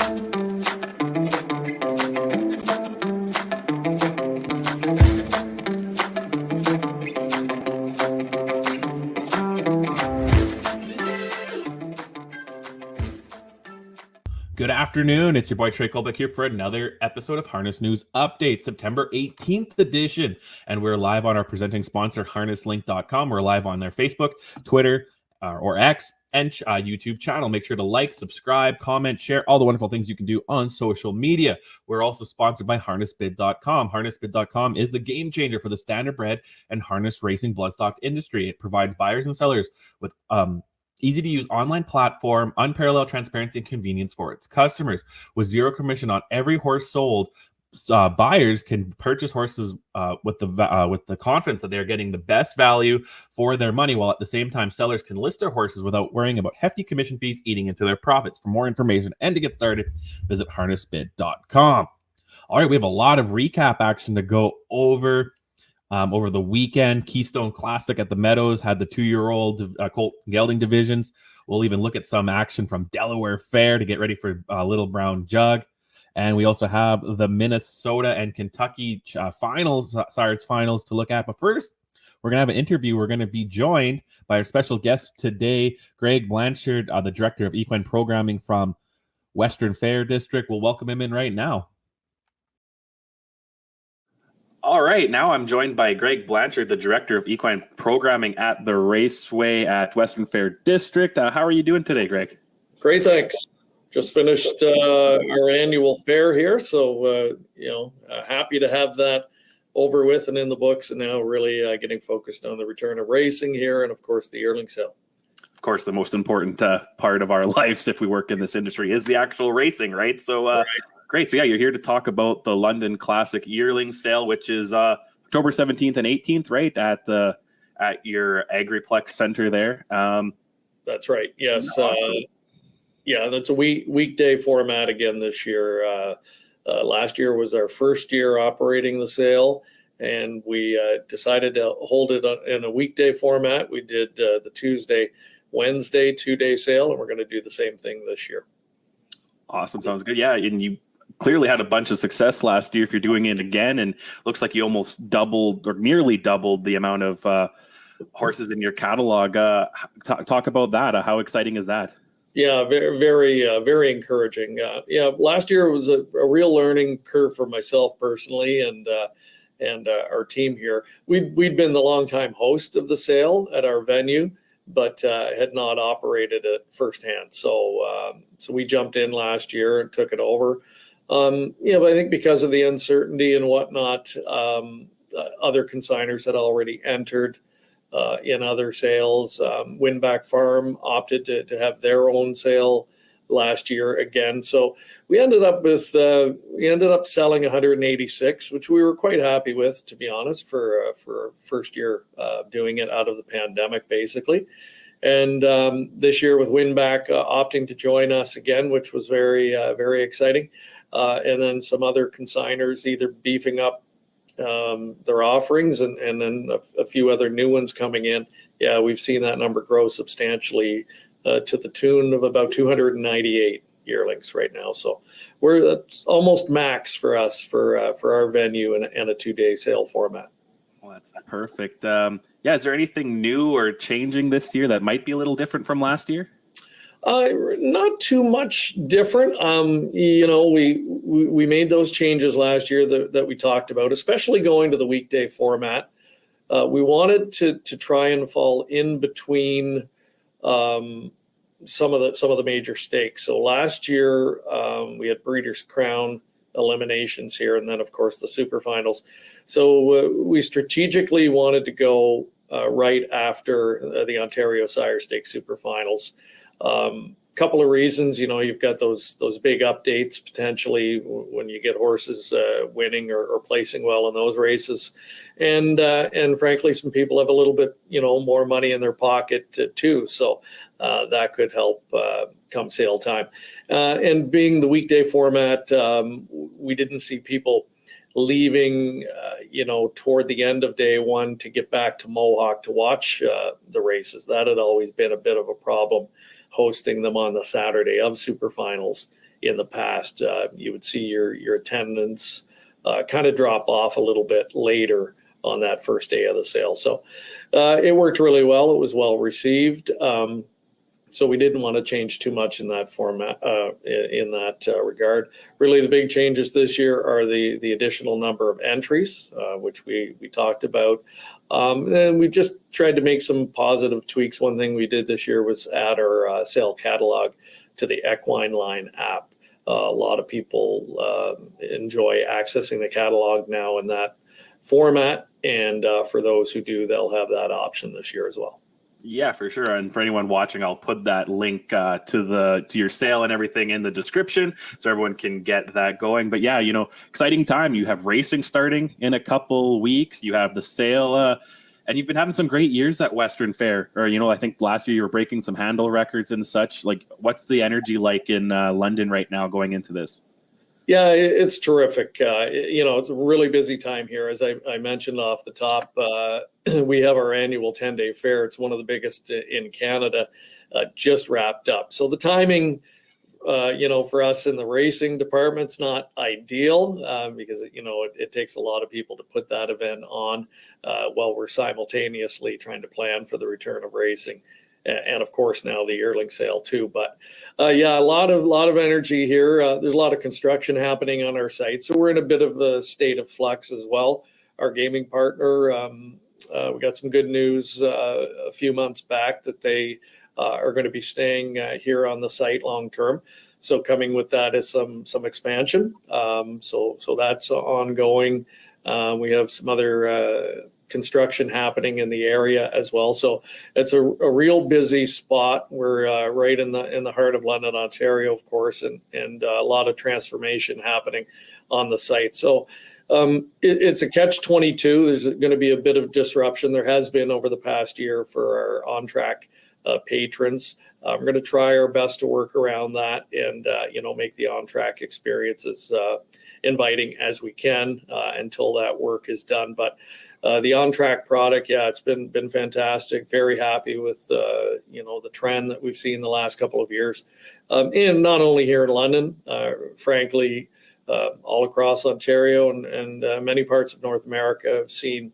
Good afternoon. It's your boy Trey Colbeck here for another episode of Harness News Update, September 18th edition. And we're live on our presenting sponsor, harnesslink.com. We're live on their Facebook, Twitter, or X, and YouTube channel. Make sure to like, subscribe, comment, share, all the wonderful things you can do on social media. We're also sponsored by harnessbid.com. Harnessbid.com is the game changer for the standardbred and harness racing bloodstock industry. It provides buyers and sellers with easy-to-use online platform, unparalleled transparency and convenience for its customers. With zero commission on every horse sold, buyers can purchase horses with the confidence that they're getting the best value for their money, while at the same time, sellers can list their horses without worrying about hefty commission fees eating into their profits. For more information and to get started, visit harnessbid.com. All right, we have a lot of recap action to go over. Over the weekend, Keystone Classic at the Meadows had the 2-year-old colt gelding divisions. We'll even look at some action from Delaware Fair to get ready for Little Brown Jug. And we also have the Minnesota and Kentucky sires finals to look at. But first, we're going to have an interview. We're going to be joined by our special guest today, Greg Blanchard, the Director of Equine Programming from Western Fair District. We'll welcome him in right now. All right, now I'm joined by Greg Blanchard, the Director of Equine Programming at the Raceway at Western Fair District. How are you doing today, Greg? Great, thanks. Just finished our annual fair here, so happy to have that over with and in the books, and now really getting focused on the return of racing here, and of course the yearling sale. Of course, the most important part of our lives, if we work in this industry, is the actual racing, right? So. Right. Great. So, yeah, you're here to talk about the London Classic Yearling Sale, which is October 17th and 18th, right, at your Agriplex Center there. That's right. Yes. That's a weekday format again this year. Last year was our first year operating the sale, and we decided to hold it in a weekday format. We did the Tuesday, Wednesday 2-day sale, and we're going to do the same thing this year. Awesome. Sounds good. Yeah, and you clearly had a bunch of success last year if you're doing it again, and looks like you almost doubled or nearly doubled the amount of horses in your catalog. Talk about that. How exciting is that? Yeah, very encouraging. Last year was a real learning curve for myself personally and our team here. We'd been the longtime host of the sale at our venue, but had not operated it firsthand. So we jumped in last year and took it over. But I think because of the uncertainty and whatnot, other consigners had already entered in other sales. Winback Farm opted to have their own sale last year again. So we ended up selling 186, which we were quite happy with, to be honest, for first year doing it out of the pandemic, basically. And this year with Winback opting to join us again, which was very exciting. And then some other consigners either beefing up their offerings and then a few other new ones coming in. Yeah, we've seen that number grow substantially to the tune of about 298 yearlings right now. So that's almost max for us for our venue and a 2-day sale format. Well, that's perfect. Is there anything new or changing this year that might be a little different from last year? Not too much different. We made those changes last year that we talked about, especially going to the weekday format. We wanted to try and fall in between some of the major stakes. So last year we had Breeders' Crown eliminations here, and then of course the super finals. So we strategically wanted to go right after the Ontario Sire Stakes super finals. Couple of reasons, you've got those big updates potentially when you get horses winning or placing well in those races, and frankly, some people have a little bit more money in their pocket too, so that could help come sale time. And being the weekday format, we didn't see people leaving, toward the end of day one to get back to Mohawk to watch the races. That had always been a bit of a problem, hosting them on the Saturday of super finals in the past. You would see your attendance kind of drop off a little bit later on that first day of the sale. So it worked really well. It was well received. So we didn't want to change too much in that format, in that regard. Really, the big changes this year are the additional number of entries, which we talked about. And we just tried to make some positive tweaks. One thing we did this year was add our sale catalog to the Equine Line app. A lot of people enjoy accessing the catalog now in that format. And for those who do, they'll have that option this year as well. Yeah, for sure. And for anyone watching, I'll put that link to your sale and everything in the description so everyone can get that going. But yeah, exciting time. You have racing starting in a couple weeks. You have the sale, and you've been having some great years at Western Fair. Or, I think last year you were breaking some handle records and such. Like, what's the energy like in London right now going into this? Yeah, it's terrific. It's a really busy time here. As I mentioned off the top, we have our annual 10-day fair. It's one of the biggest in Canada, just wrapped up. So the timing, for us in the racing department's not ideal because, it takes a lot of people to put that event on while we're simultaneously trying to plan for the return of racing. And of course now the yearling sale too. But a lot of energy here. There's a lot of construction happening on our site, so we're in a bit of a state of flux as well. Our gaming partner, we got some good news a few months back that they are going to be staying here on the site long term. So coming with that is some expansion. So that's ongoing. We have some other construction happening in the area as well. So it's a real busy spot. We're right in the heart of London, Ontario, of course, and a lot of transformation happening on the site. So it's a catch-22. There's going to be a bit of disruption. There has been over the past year for our on-track patrons. We're going to try our best to work around that and make the on-track experience as inviting as we can until that work is done. But the on-track product, it's been fantastic. Very happy with the trend that we've seen the last couple of years, and not only here in London, frankly, all across Ontario and many parts of North America have seen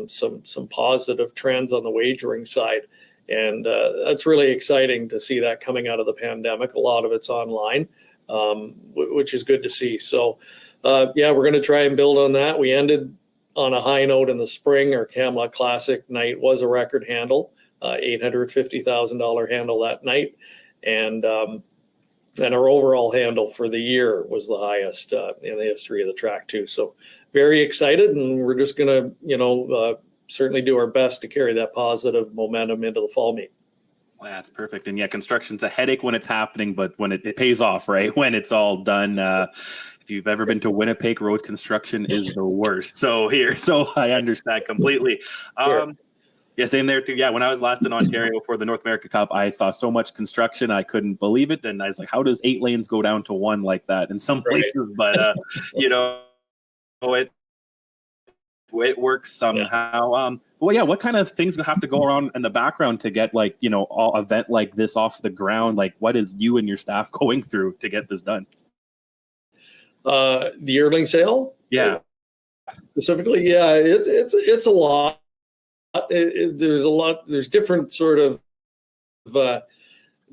some positive trends on the wagering side, and that's really exciting to see that coming out of the pandemic. A lot of it's online, which is good to see. So, we're going to try and build on that. We ended on a high note in the spring. Our Camelot Classic night was a record handle, $850,000 handle that night. And our overall handle for the year was the highest in the history of the track too. So very excited, and we're just going to, certainly do our best to carry that positive momentum into the fall meet. Well, that's perfect. And construction's a headache when it's happening, but when it pays off, right? When it's all done. If you've ever been to Winnipeg, road construction is the worst. So I understand completely. Sure. Yeah, same there too. Yeah, when I was last in Ontario for the North America Cup, I saw so much construction, I couldn't believe it. And I was like, how does 8 lanes go down to 1 like that in some places? Right. But, it works somehow. Yeah. What kind of things have to go around in the background to get all event like this off the ground? Like, what is you and your staff going through to get this done? The yearling sale? Yeah. Specifically, it's a lot. There's different sort of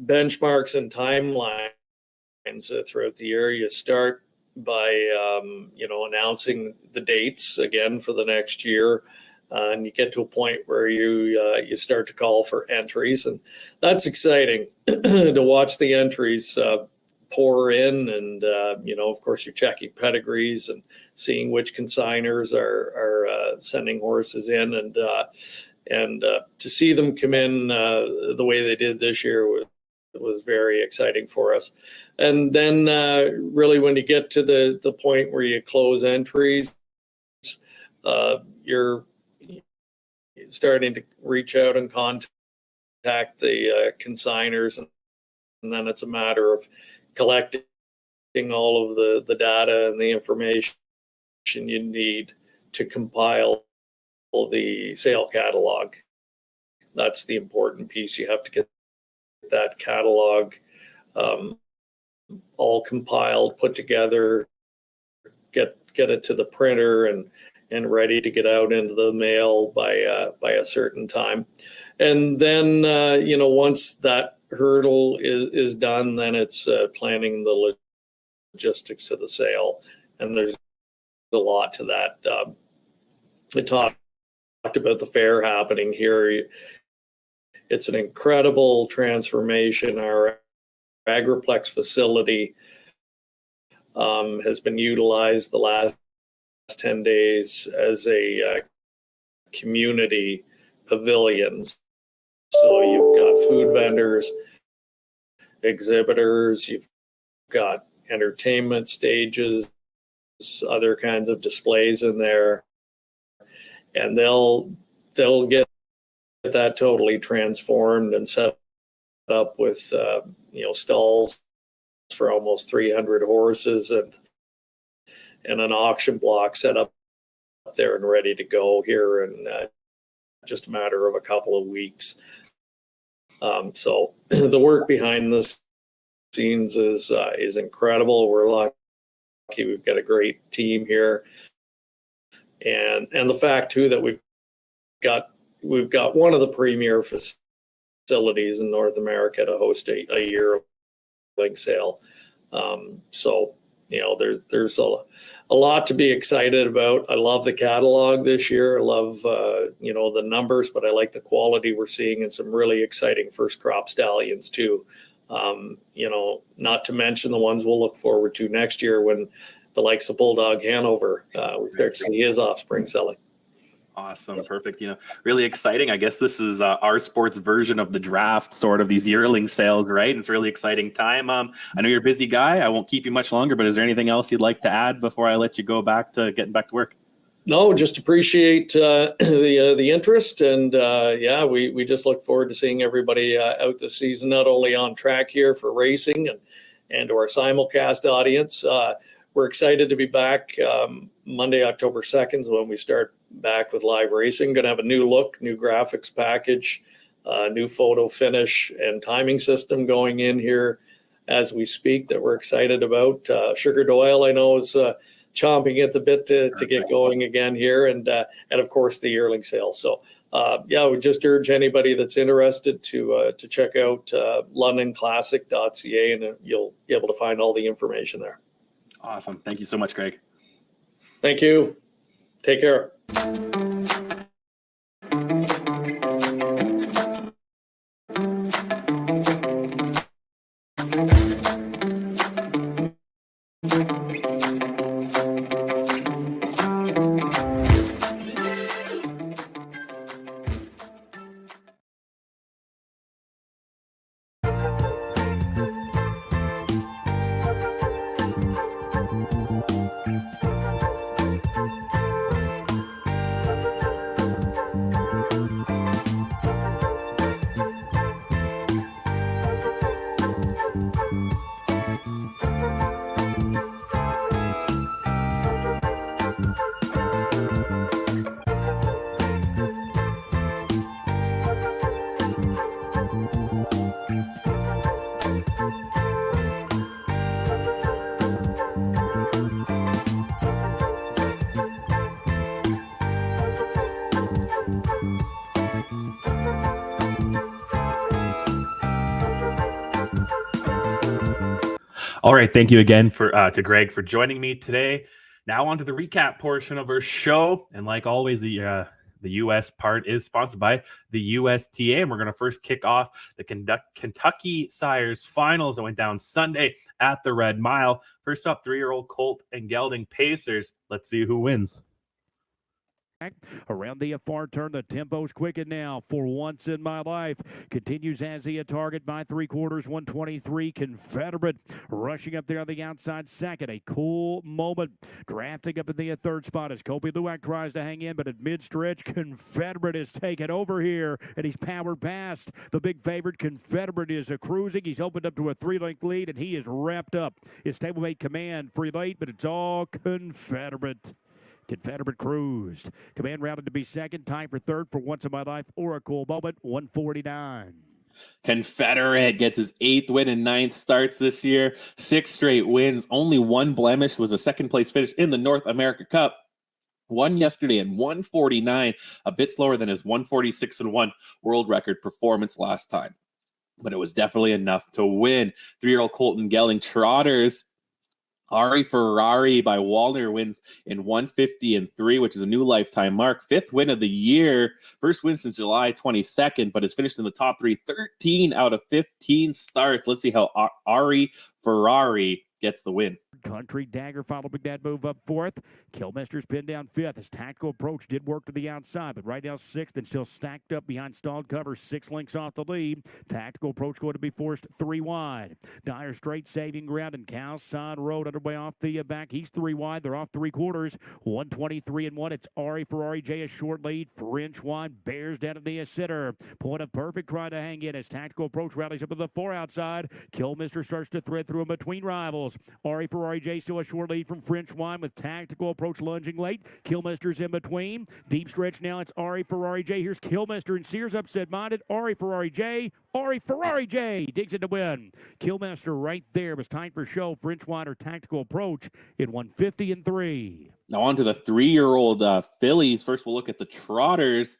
benchmarks and timelines throughout the year. You start by announcing the dates again for the next year, and you get to a point where you start to call for entries, and that's exciting to watch the entries pour in, and of course you're checking pedigrees and seeing which consigners are sending horses in, and to see them come in the way they did this year was very exciting for us. And then really when you get to the point where you close entries, you're starting to reach out and contact the consigners, and then it's a matter of collecting all of the data and the information you need to compile the sale catalog. That's the important piece. You have to get that catalog all compiled, put together, get it to the printer and ready to get out into the mail by a certain time. And then once that hurdle is done, then it's planning the logistics of the sale. And there's a lot to that. I talked about the fair happening here. It's an incredible transformation. Our Agriplex facility has been utilized the last 10 days as a community pavilion. So you've got food vendors, exhibitors, you've got entertainment stages, other kinds of displays in there, and they'll get that totally transformed and set up with stalls for almost 300 horses and an auction block set up there and ready to go here in just a matter of a couple of weeks. So the work behind the scenes is incredible. We're lucky we've got a great team here, and the fact too that we've got one of the premier facilities in North America to host a yearling sale. So there's a lot to be excited about. I love the catalog this year. I love the numbers, but I like the quality we're seeing and some really exciting first crop stallions too. Not to mention the ones we'll look forward to next year when the likes of Bulldog Hanover, we start to see his offspring selling. Awesome. Perfect. Really exciting. I guess this is our sports version of the draft, sort of these yearling sales, right? It's a really exciting time. I know you're a busy guy. I won't keep you much longer, but is there anything else you'd like to add before I let you go back to getting back to work? No, just appreciate the interest. And we just look forward to seeing everybody out this season, not only on track here for racing and to our simulcast audience. We're excited to be back Monday, October 2nd is when we start back with live racing. Going to have a new look, new graphics package, new photo finish and timing system going in here as we speak that we're excited about. Sugar Doyle, I know, is chomping at the bit to get going again here, and of course the yearling sale. So I would just urge anybody that's interested to check out londonclassic.ca, and you'll be able to find all the information there. Awesome. Thank you so much, Greg. Thank you. Take care. All right. Thank you again to Greg for joining me today. Now on to the recap portion of our show. And like always, the U.S. part is sponsored by the USTA. And we're going to first kick off the Kentucky Sires finals that went down Sunday at the Red Mile. First up, 3-year-old Colt and Gelding Pacers. Let's see who wins. Around the far turn, the tempo's quickened now. For Once in My Life continues as the target by 3/4, 123. Confederate rushing up there on the outside second. A cool moment drafting up in the third spot as Kobe Luwak tries to hang in, but at mid-stretch, Confederate is taken over here, and he's powered past the big favorite. Confederate is cruising. He's opened up to a 3-length lead, and he is wrapped up. His stablemate Command free late, but it's all Confederate. Confederate cruised. Command routed to be second. Time for third for Once in My Life. Or a cool moment, 149. Confederate gets his 8th win in 9 starts this year. 6 straight wins. Only 1 blemish. Was a second place finish in the North America Cup. Won yesterday in 149, a bit slower than his 146-1 world record performance last time. But it was definitely enough to win. 3-year-old Colton Gelling Trotters. Ari Ferrari by Wallner wins in 150-3, which is a new lifetime mark. 5th win of the year. First win since July 22nd, but has finished in the top 3 13 out of 15 starts. Let's see how Ari Ferrari gets the win. Country Dagger following that move up 4th. Kilmister's pinned down 5th. His tactical approach did work to the outside, but right now 6th and still stacked up behind stalled cover. 6 lengths off the lead. Tactical approach going to be forced 3 wide. Dyer straight saving ground and Cowside Road underway off the back. He's 3 wide. They're off 3/4. 123-1. It's Ari Ferrari J a short lead. French wide bears down to the center. Point of perfect trying to hang in as tactical approach rallies up to the 4 outside. Kilmister starts to thread through in between rivals. Ari Ferrari J still a short lead from French Wine with tactical approach lunging late. Kilmister's in between. Deep stretch now. It's Ari Ferrari J. Here's Kilmister and Sears upset minded. Ari Ferrari J. Ari Ferrari J. Digs it to win. Kilmister right there was tight for show. French Wine or tactical approach in 150-3. Now on to the 3-year-old fillies. First we'll look at the Trotters.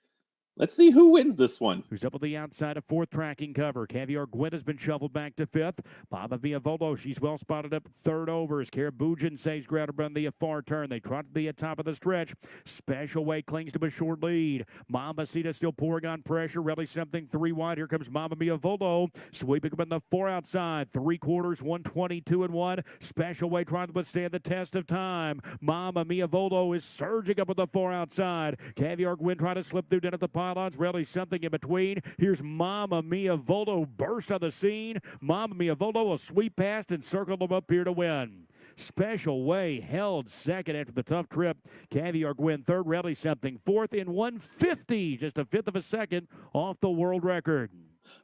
Let's see who wins this one. Who's up on the outside of 4th tracking cover. Caviar Gwyn has been shuffled back to 5th. Baba Viavolo, she's well spotted up 3rd over as Caraboujan saves ground around the far turn. They trot to the top of the stretch. Special Way clings to a short lead. Mamacita still pouring on pressure. Really something 3 wide. Here comes Mama Viavolo. Sweeping up in the 4 outside. 3/4, 122-1. Special Way trying to withstand the test of time. Mama Viavolo is surging up with the 4 outside. Caviar Gwyn trying to slip through down at the pylons, really something in between. Here's Mama Mia Voldo burst on the scene. Mama Mia Voldo will sweep past and circle them up here to win. Special Way held 2nd after the tough trip. Caviar Gwyn 3rd, really something 4th in 150, just a 1/5 of a second off the world record.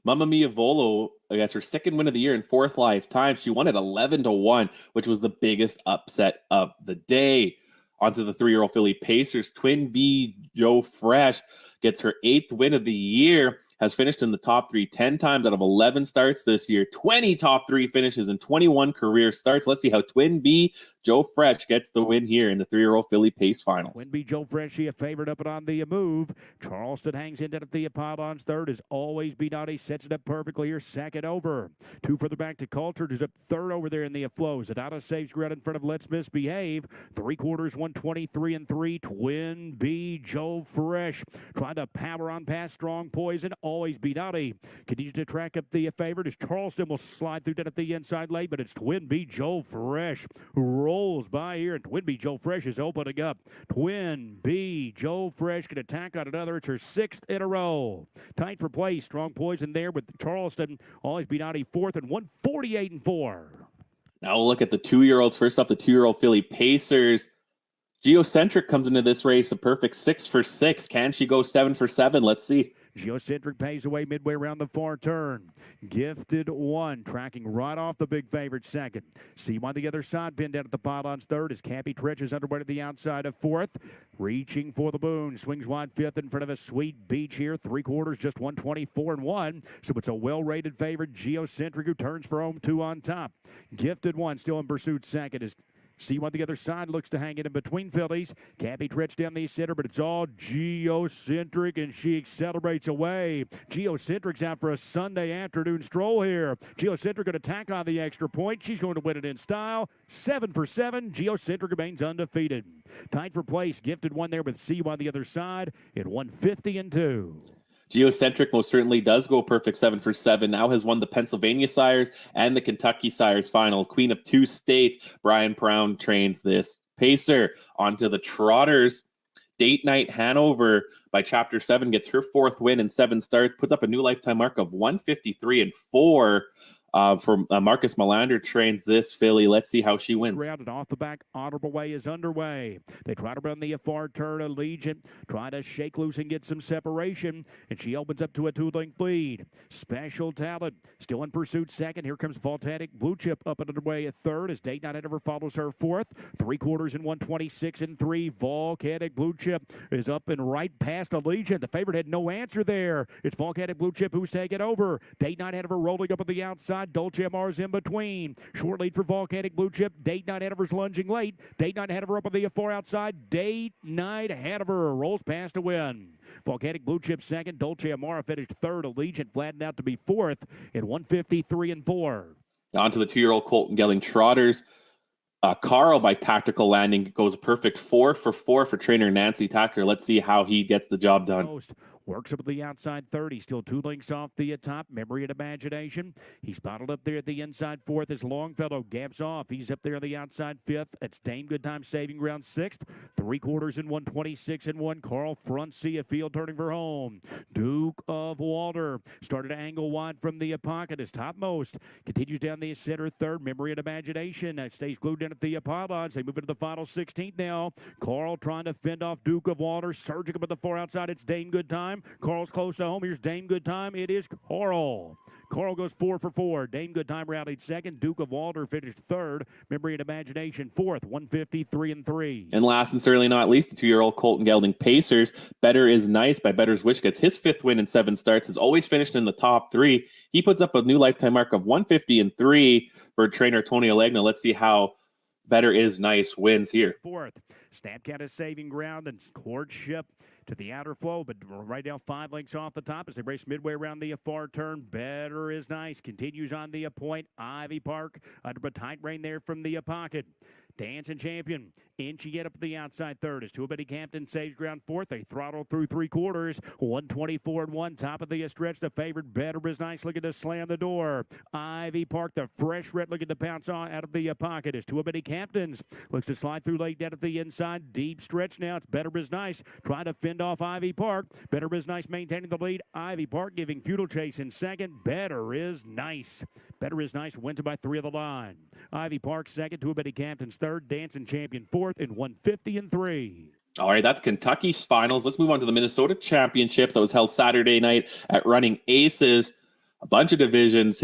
Mamma Mia Volo gets her 2nd win of the year in 4th lifetime. She won at 11-1, which was the biggest upset of the day. Onto the 3-year-old filly Pacers. Twin B Joe Fresh gets her 8th win of the year, has finished in the top 3 10 times out of 11 starts this year, 20 top 3 finishes and 21 career starts. Let's see how Twin B Joe Fresh gets the win here in the 3-year-old filly pace finals. Twin B Joe Fresh, she a favorite up and on the move. Charleston hangs in at the pylons 3rd, is always beat out. He sets it up perfectly here, 2nd over. 2 further back to Coulter, who's up 3rd over there in the flows. Adata saves ground in front of Let's Misbehave. 3/4, 123-3. Twin B Joe Fresh trying to power on past Strong Poison, always beat out. He continues to track up the favorite as Charleston will slide through down at the inside late, but it's Twin B Joe Fresh who rolls by here, and Twin B Joe Fresh is opening up. Twin B Joe Fresh can attack on another. It's her 6th in a row. Tight for place. Strong Poison there with Charleston, always beat out. 4th and 148-4. Now we'll look at the 2-year-olds. First up, the 2-year-old filly Pacers. Geocentric comes into this race a perfect 6 for 6. Can she go 7 for 7? Let's see. Geocentric pays away midway around the far turn. Gifted 1, tracking right off the big favorite 2nd. C1 the other side, pinned down at the pylons 3rd as Cappy Tretch is underway to the outside of 4th. Reaching for the boon, swings wide 5th in front of a Sweet Beach here. 3/4, just 124-1. So it's a well-rated favorite, Geocentric, who turns for home 2 on top. Gifted 1 still in pursuit 2nd as C1 the other side looks to hang it in between fillies. Cappy Tretch down the center, but it's all Geocentric, and she accelerates away. Geocentric's out for a Sunday afternoon stroll here. Geocentric going to tack on the extra point. She's going to win it in style. 7 for 7. Geocentric remains undefeated. Tied for place. Gifted 1 there with C1 the other side at 150-2. Geocentric most certainly does go perfect 7 for 7. Now has won the Pennsylvania Sires and the Kentucky Sires final. Queen of 2 states. Brian Brown trains this pacer. Onto the Trotters. Date Night Hanover by Chapter 7 gets her 4th win in 7 starts. Puts up a new lifetime mark of 153-4. from Marcus Melander trains this filly. Let's see how she wins. Round and off the back, Honorable Way is underway. They try to run the far turn. Allegiant try to shake loose and get some separation, and she opens up to a 2-length lead. Special Talent still in pursuit second. Here comes Voltatic Blue Chip up and underway at third as Date Night Ever follows her fourth. 3/4 in 126 and 3. Volcatic Blue Chip is up and right past Allegiant. The favorite had no answer there. It's Volcatic Blue Chip who's taken over. Date Night Ever rolling up on the outside. Dolce Amar's in between. Short lead for Volcatic Blue Chip. Date Night Hanover's lunging late. Date Night Hanover up on the far outside. Date Night Hanover rolls past to win. Volcatic Blue Chip second. Dolce Amara finished third. Allegiant flattened out to be fourth in 153 and 4. On to the 2-year-old Colton Gelding Trotters. Carl by Tactical Landing goes a perfect 4 for 4 for trainer Nancy Tacker. Let's see how he gets the job done. Works up at the outside 30. Still 2 lengths off the top. Memory and Imagination. He's bottled up there at the inside 4th as Longfellow gaps off. He's up there on the outside 5th. It's Dame Good Time saving ground 6th. 3/4 in 126 and 1. Carl front see a field turning for home. Duke of Walter started to angle wide from the pocket as topmost. Continues down the center 3rd. Memory and Imagination. Stays glued in at the pylons. They move into the final 16th now. Carl trying to fend off Duke of Walter. Surging up at the far outside. It's Dame Good Time. Carl's close to home. Here's Dame Good Time. It is Carl. Carl goes 4 for 4. Dame Good Time rallied second. Duke of Walter finished third. Memory and Imagination fourth. 153 and 3. And last and certainly not least, the 2-year-old Colton Gelding Pacers. Better is Nice by Better's Wish gets his 5th win in 7 starts. Has always finished in the top 3. He puts up a new lifetime mark of 150 and 3 for trainer Tony Alegna. Let's see how Better is Nice wins here. Fourth. Snapcat is saving ground and Courtship to the outer flow, but right now 5 lengths off the top as they race midway around the far turn. Better is Nice continues on the point. Ivy Park under a tight rein there from the pocket. Dancing Champion inching it up the outside 3rd as Two-Betty Campton saves ground 4th. They throttle through 3/4. 124 and 1. Top of the stretch. The favorite Better is Nice looking to slam the door. Ivy Park, the fresh red, looking to pounce on out of the pocket as Two-Betty Campton's looks to slide through late down at the inside. Deep stretch now. It's Better is Nice trying to fend off Ivy Park. Better is Nice maintaining the lead. Ivy Park giving Feudal Chase in second. Better is Nice. Better is Nice wins it by 3 of the line. Ivy Park second. Two-Betty Campton's third. Dancing Champion fourth in 150 and 3. All right, that's Kentucky's finals. Let's move on to the Minnesota Championship that was held Saturday night at Running Aces. A bunch of divisions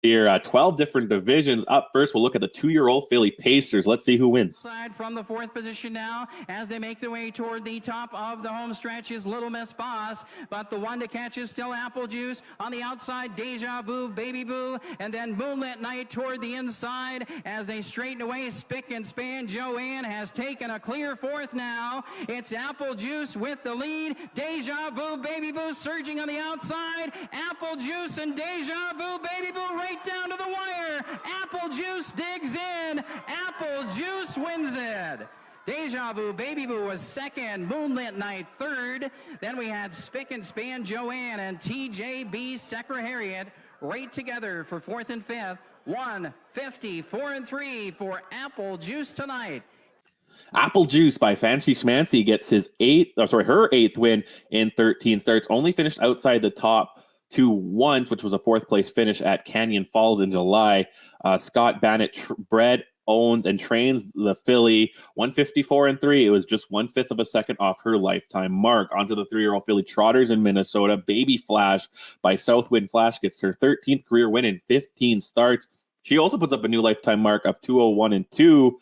here, 12 different divisions. Up first, we'll look at the 2-year-old filly Pacers. Let's see who wins. Side from the 4th position now as they make their way toward the top of the home stretch is Little Miss Boss, but the one to catch is still Apple Juice. On the outside, Deja Vu, Baby Boo, and then Moonlit Night toward the inside as they straighten away. Spick and Span Joanne has taken a clear 4th now. It's Apple Juice with the lead. Deja Vu, Baby Boo surging on the outside. Apple Juice and Deja Vu, Baby Boo right down to the wire. Apple Juice digs in. Apple Juice wins it. Deja Vu, Baby Boo was second. Moonlit Night third. Then we had Spick and Span Joanne and TJB Secra Harriet right together for 4th and 5th. 154 and 3 for Apple Juice tonight. Apple Juice by Fancy Schmancy gets her 8th win in 13 starts. Only finished outside the top 2 once, which was a 4th place finish at Canyon Falls in July. Scott Bannett bred, owns, and trains the filly. 154 and 3. It was just 1/5 of a second off her lifetime mark. Onto the 3-year-old filly Trotters in Minnesota. Baby Flash by Southwind Flash gets her 13th career win in 15 starts. She also puts up a new lifetime mark of 201 and 2.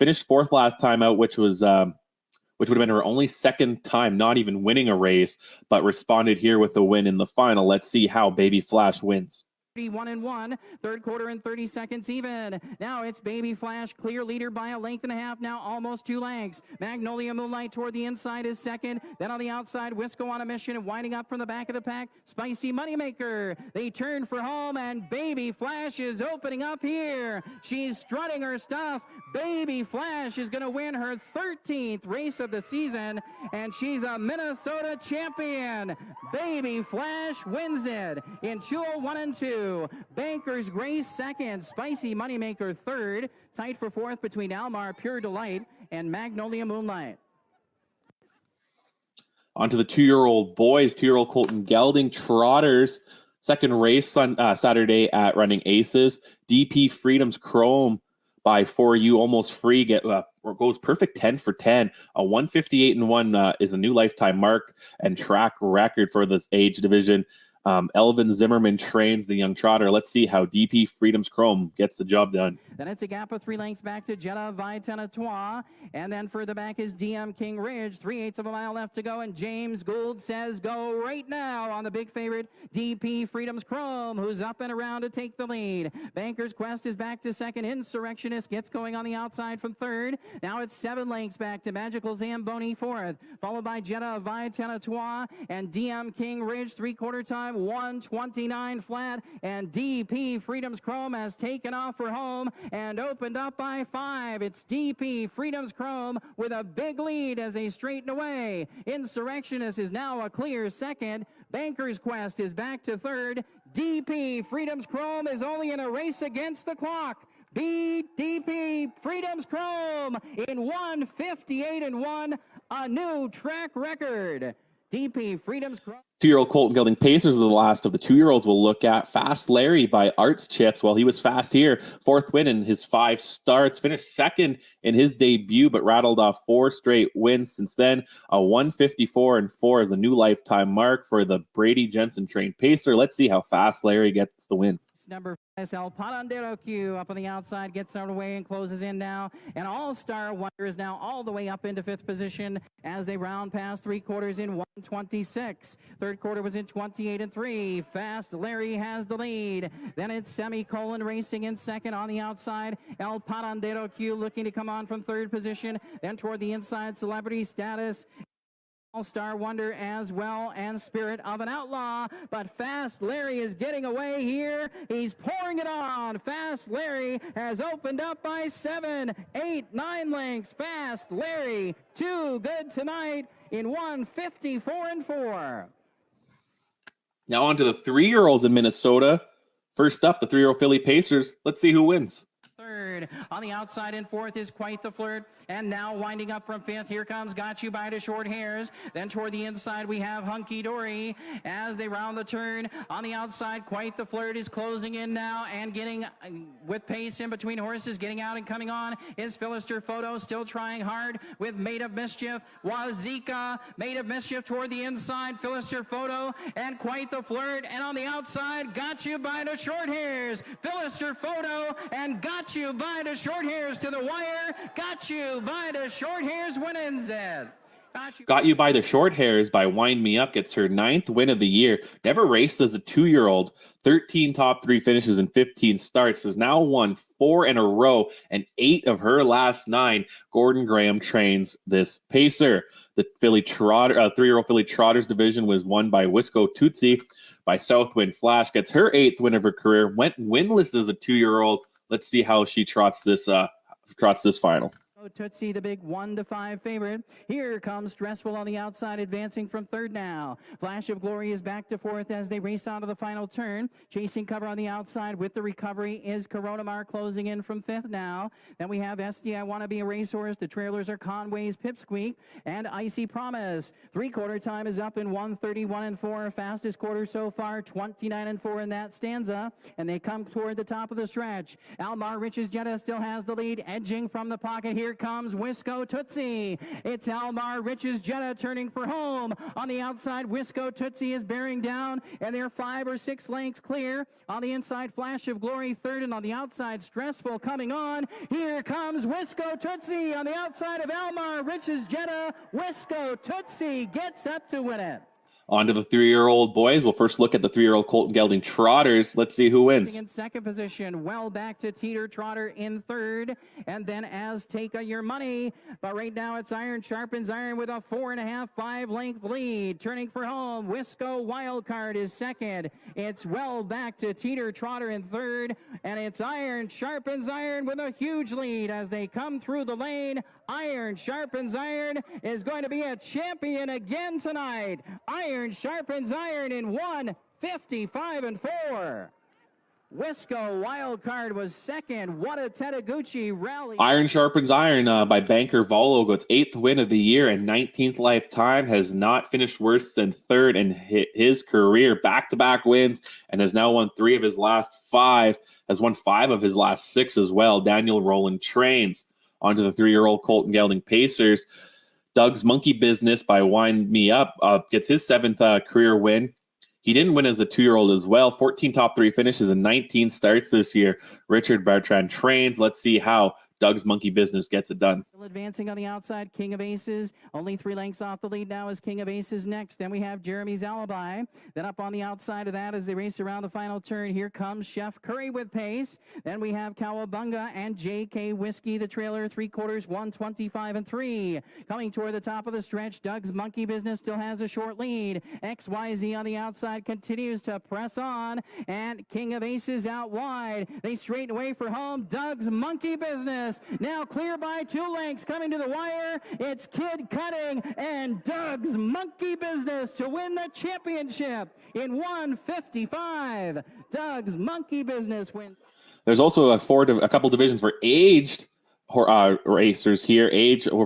Finished 4th last time out, which would have been her only 2nd time not even winning a race, but responded here with the win in the final. Let's see how Baby Flash wins. 31 and 1, 3/4 and 30 seconds even. Now it's Baby Flash, clear leader by a length and a half, now almost 2 lengths. Magnolia Moonlight toward the inside is second. Then on the outside, Wisco on a mission and winding up from the back of the pack. Spicy Moneymaker. They turn for home and Baby Flash is opening up here. She's strutting her stuff. Baby Flash is going to win her 13th race of the season and she's a Minnesota champion. Baby Flash wins it in 201 and 2. Banker's Grace second, Spicy Moneymaker third, tight for 4th between Almar Pure Delight and Magnolia Moonlight. On to the 2-year-old boys, 2-year-old Colton Gelding Trotters. Second race on Saturday at Running Aces. DP Freedom's Chrome by 4U almost free goes perfect 10 for 10. A 158-1 is a new lifetime mark and track record for this age division. Elvin Zimmerman trains the young trotter. Let's see how DP Freedom's Chrome gets the job done. Then it's a gap of 3 lengths back to Jetta Vitanetoire. And then further back is DM King Ridge. 3/8 of a mile left to go. And James Gould says go right now on the big favorite, DP Freedom's Chrome, who's up and around to take the lead. Banker's Quest is back to second. Insurrectionist gets going on the outside from third. Now it's 7 lengths back to Magical Zamboni fourth. Followed by Jetta Vitanetoire and DM King Ridge. 3/4 time, 1:29 flat. And DP Freedom's Chrome has taken off for home and opened up by 5. It's DP Freedom's Chrome with a big lead as they straighten away. Insurrectionist is now a clear second. Banker's Quest is back to third. DP Freedom's Chrome is only in a race against the clock. DP Freedom's Chrome in 1:58-1, a new track record. DP Freedom's Chrome. 2-year-old Colton Gelding Pacers is the last of the 2-year-olds we'll look at. Fast Larry by Arts Chips. Well, he was fast here. 4th win in his 5 starts. Finished second in his debut, but rattled off 4 straight wins since then. A 154-4 is a new lifetime mark for the Brady Jensen trained pacer. Let's see how Fast Larry gets the win. Number 5, El Padandero Q up on the outside, gets underway and closes in now. And All-Star Wonder is now all the way up into 5th position as they round past 3/4 in 1:26. 3rd quarter was in 28-3. Fast Larry has the lead. Then it's Semicolon racing in second on the outside. El Padandero Q looking to come on from 3rd position. Then toward the inside, Celebrity Status. All-Star Wonder as well, and Spirit of an Outlaw. But Fast Larry is getting away here. He's pouring it on. Fast Larry has opened up by 7, 8, 9 lengths. Fast Larry, too good tonight in 1:54-4. Now on to the 3-year-olds in Minnesota. First up, the 3-year-old Philly Pacers. Let's see who wins. Third. On the outside in 4th is Quite the Flirt. And now winding up from 5th, here comes Got You by the Short Hairs. Then toward the inside, we have Hunky Dory as they round the turn. On the outside, Quite the Flirt is closing in now and getting with pace in between horses. Getting out and coming on is Philister Photo, still trying hard with Maid of Mischief. Wazika, Maid of Mischief toward the inside, Philister Photo and Quite the Flirt. And on the outside, Got You by the Short Hairs. Philister Photo and Got You by the Short Hairs to the wire. Got You by the Short Hairs wins it. Got You by the Short Hairs by Wind Me Up gets her 9th win of the year. Never raced as a 2-year-old. 13 top 3 finishes in 15 starts. Has now won 4 in a row and 8 of her last 9. Gordon Graham trains this pacer. The Philly Trotter, 3-year-old Philly Trotters division was won by Wisco Tootsie. By Southwind Flash gets her 8th win of her career. Went winless as a 2-year-old. Let's see how she trots this final. Tootsie, the big 1-5 favorite. Here comes Stressful on the outside, advancing from 3rd now. Flash of Glory is back to 4th as they race out of the final turn. Chasing cover on the outside with the recovery is Coronamar closing in from 5th now. Then we have SD, I Want to Be a Racehorse. The trailers are Conway's Pipsqueak and Icy Promise. 3/4 time is up in 1:31-4. Fastest quarter so far, 29-4 in that stanza. And they come toward the top of the stretch. Almar Rich's Jetta still has the lead, edging from the pocket. Here comes Wisco Tootsie. It's Almar Rich's Jetta turning for home. On the outside, Wisco Tootsie is bearing down, and they're 5 or 6 lengths clear. On the inside, Flash of Glory 3rd, and on the outside, Stressful coming on. Here comes Wisco Tootsie on the outside of Almar Rich's Jetta. Wisco Tootsie gets up to win it. On to the 3-year-old boys. We'll first look at the 3-year-old Colton Gelding Trotters. Let's see who wins. In 2nd position, well back to Teeter Trotter in 3rd, and then Azteca Your Money. But right now it's Iron Sharpens Iron with a 4.5, 5-length lead. Turning for home, Wisco Wildcard is 2nd. It's well back to Teeter Trotter in 3rd, and it's Iron Sharpens Iron with a huge lead as they come through the lane. Iron Sharpens Iron is going to be a champion again tonight. Iron Sharpens Iron in 1:55-4. Wisco Wild Card was second. What a Tedeguchi rally. Iron Sharpens Iron by Banker Volo got its 8th win of the year and 19th lifetime. Has not finished worse than third in his career. Back-to-back wins and has now won 3 of his last 5. Has won 5 of his last 6 as well. Daniel Rowland trains. Onto the 3-year-old Colton Gelding Pacers. Doug's Monkey Business by Wind Me Up gets his 7th career win. He didn't win as a 2-year-old as well. 14 top 3 finishes and 19 starts this year. Richard Bertrand trains. Let's see how Doug's Monkey Business gets it done. Still advancing on the outside, King of Aces. Only 3 lengths off the lead now is King of Aces next. Then we have Jeremy's Alibi. Then up on the outside of that as they race around the final turn, here comes Chef Curry with pace. Then we have Cowabunga and JK Whiskey, the trailer, 3/4, 125 and 3. Coming toward the top of the stretch, Doug's Monkey Business still has a short lead. XYZ on the outside continues to press on, and King of Aces out wide. They straighten away for home. Doug's Monkey Business now clear by 2 lengths. Coming to the wire, it's Kid Cutting and Doug's Monkey Business to win the championship in 1:55. Doug's Monkey Business wins. There's also a couple divisions for aged racers here.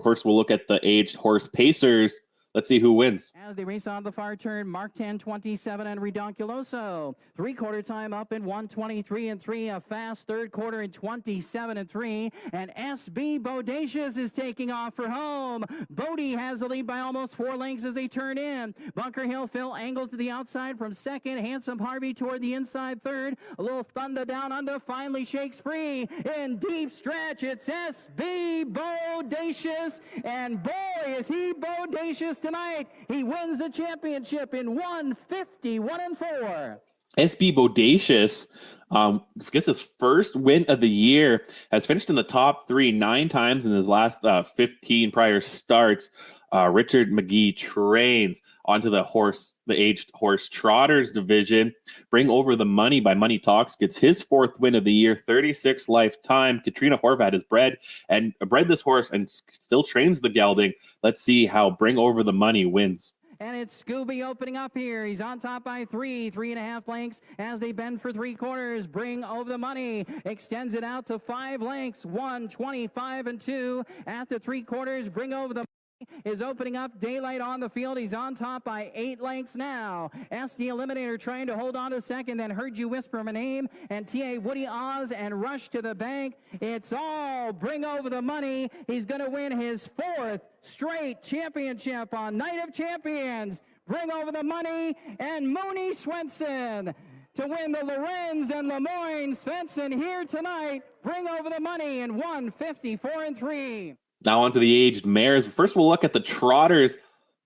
First, we'll look at the aged horse pacers. Let's see who wins. As they race on the far turn, Mark 10:27 and Redonculoso. 3/4 time up in 1:23 and 3. A fast 3rd quarter in 27 and 3. And SB Bodacious is taking off for home. Bodie has the lead by almost 4 lengths as they turn in. Bunker Hill Phil angles to the outside from second. Handsome Harvey toward the inside third. A little thunder down under. Finally shakes free. In deep stretch, it's SB Bodacious. And boy, is he bodacious tonight. He wins the championship in 1:51 and 4. SB Bodacious gets his first win of the year, has finished in the top 3 9 times in his last 15 prior starts. Richard McGee trains onto the aged horse trotters division. Bring Over the Money by Money Talks gets his 4th win of the year, 36 lifetime. Katrina Horvat has bred this horse and still trains the gelding. Let's see how Bring Over the Money wins. And it's Scooby opening up here. He's on top by 3.5 lengths as they bend for 3/4. Bring Over the Money extends it out to 5 lengths, 1:25 and 2 at the 3/4. Bring Over the is opening up daylight on the field. He's on top by 8 lengths now. SD Eliminator trying to hold on to second, then Heard You Whisper My Name, and TA Woody Oz and Rush to the Bank. It's all Bring Over the Money. He's going to win his 4th straight championship on Night of Champions. Bring Over the Money and Mooney Swenson to win the Lorenz and Lemoyne. Svensson here tonight. Bring Over the Money in 1:54 and 3. Now on to the aged mares. First, we'll look at the trotters.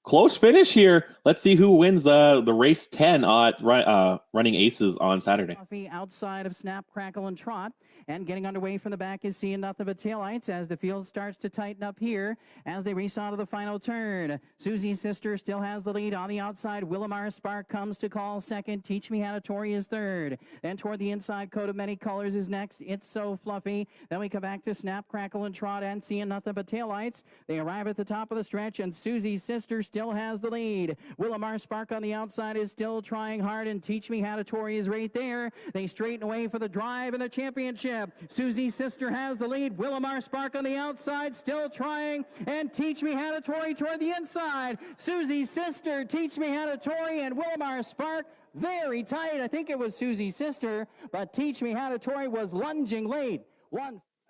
Close finish here. Let's see who wins the race 10 at Running Aces on Saturday. Outside of Snap, Crackle, and Trot. And getting underway from the back is Seeing Nothing But Taillights as the field starts to tighten up here as they race out of the final turn. Susie's Sister still has the lead on the outside. Willamar Spark comes to call second. Teach Me How to Tori is third. Then toward the inside, Coat of Many Colors is next. It's So Fluffy. Then we come back to Snap, Crackle, and Trot and Seeing Nothing But Taillights. They arrive at the top of the stretch, and Susie's Sister still has the lead. Willamar Spark on the outside is still trying hard, and Teach Me How to Tori is right there. They straighten away for the drive and the championship. Susie's Sister has the lead. Willamar Spark on the outside, still trying, and Teach Me How to Tori toward the inside. Susie's Sister, Teach Me How to Tori, and Willamar Spark very tight. I think it was Susie's Sister, but Teach Me How to Tori was lunging late.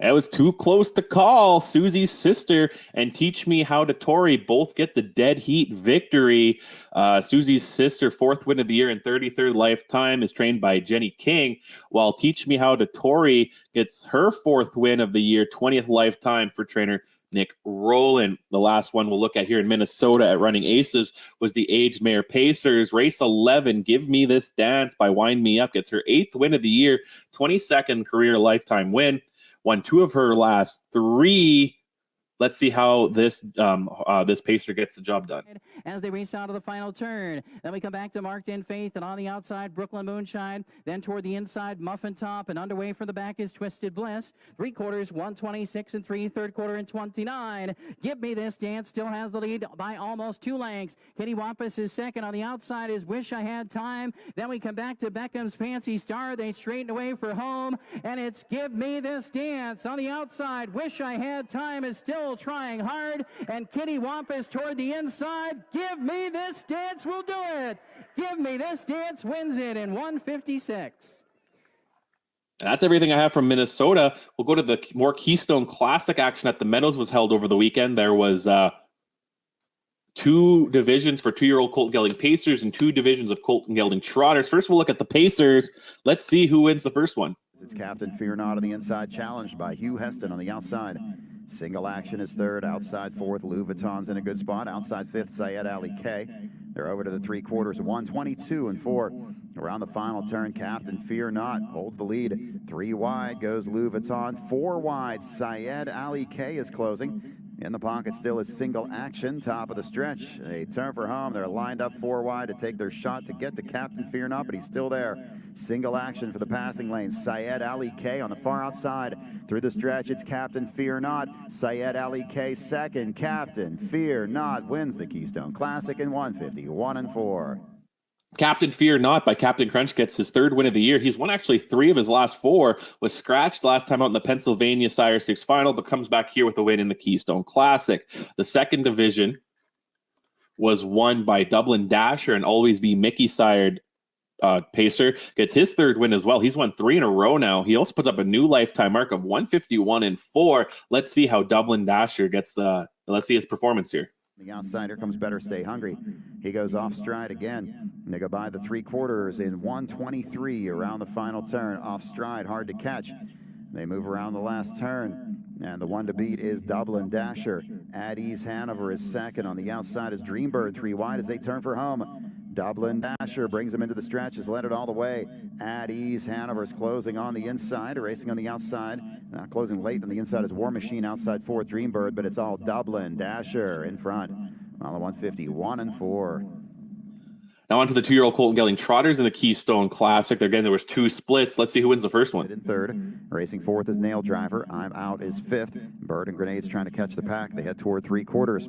It was too close to call. Susie's Sister and Teach Me How to Tori both get the dead heat victory. Susie's Sister, 4th win of the year and 33rd lifetime, is trained by Jenny King, while Teach Me How to Tori gets her 4th win of the year, 20th lifetime for trainer Nick Rowland. The last one we'll look at here in Minnesota at Running Aces was the aged mare Pacers. Race 11, Give Me This Dance by Wind Me Up, gets her 8th win of the year, 22nd career lifetime win. Won 2 of her last 3 let's see how this pacer gets the job done. As they race out of the final turn. Then we come back to Marked in Faith, and on the outside, Brooklyn Moonshine. Then toward the inside, Muffin Top, and underway from the back is Twisted Bliss. 3/4, 126 and 3, third quarter and 29. Give Me This Dance still has the lead by almost 2 lengths. Kitty Wampus is second. On the outside is Wish I Had Time. Then we come back to Beckham's Fancy Star. They straighten away for home, and it's Give Me This Dance. On the outside, Wish I Had Time is still trying hard, and Kitty Wampus toward the inside. Give Me This Dance will do it. Give Me This Dance wins it in 156. And that's everything I have from Minnesota. We'll go to the more Keystone Classic action at the Meadows was held over the weekend. There was 2 divisions for 2-year-old Colton Gelding Pacers and 2 divisions of Colton Gelding Trotters. First, we'll look at the Pacers. Let's see who wins the first one. It's Captain Fear Not on the inside, challenged by Hugh Heston on the outside. Single Action is third, outside fourth. Louis Vuitton's in a good spot. Outside fifth, Syed Ali K. They're over to the 3/4, 122 and 4. Around the final turn, Captain Fear Not holds the lead. 3 wide goes Louis Vuitton. 4 wide, Syed Ali K is closing. In the pocket still is Single Action, top of the stretch. They turn for home. They're lined up 4 wide to take their shot to get to Captain Fear Not, but he's still there. Single Action for the passing lane. Syed Ali K on the far outside. Through the stretch, it's Captain Fear Not. Syed Ali K second. Captain Fear Not wins the Keystone Classic in 151 and 4. Captain Fear Not by Captain Crunch gets his 3rd win of the year. He's won actually 3 of his last 4. Was scratched last time out in the Pennsylvania Sire 6 final, but comes back here with a win in the Keystone Classic. The second division was won by Dublin Dasher and Always Be Mickey sired pacer. Gets his 3rd win as well. He's won 3 in a row now. He also puts up a new lifetime mark of 151 and 4. Let's see how Dublin Dasher gets let's see his performance here. The outside, here comes Better Stay Hungry. He goes off stride again. They go by the 3/4 in 123 around the final turn. Off stride, hard to catch. They move around the last turn. And the one to beat is Dublin Dasher. At Ease Hanover is second. On the outside is Dreambird, 3 wide as they turn for home. Dublin Dasher brings him into the stretch, has led it all the way. At Ease Hanover's closing on the inside, racing on the outside. Closing late on the inside is War Machine, outside fourth Dreambird, but it's all Dublin Dasher in front. On the 151 and 4. Now on to the 2-year-old Colton Gelding Trotters in the Keystone Classic. Again, there was 2 splits. Let's see who wins the first one. In third, racing fourth is Nail Driver. I'm Out is fifth. Bird and Grenades trying to catch the pack. They head toward 3/4.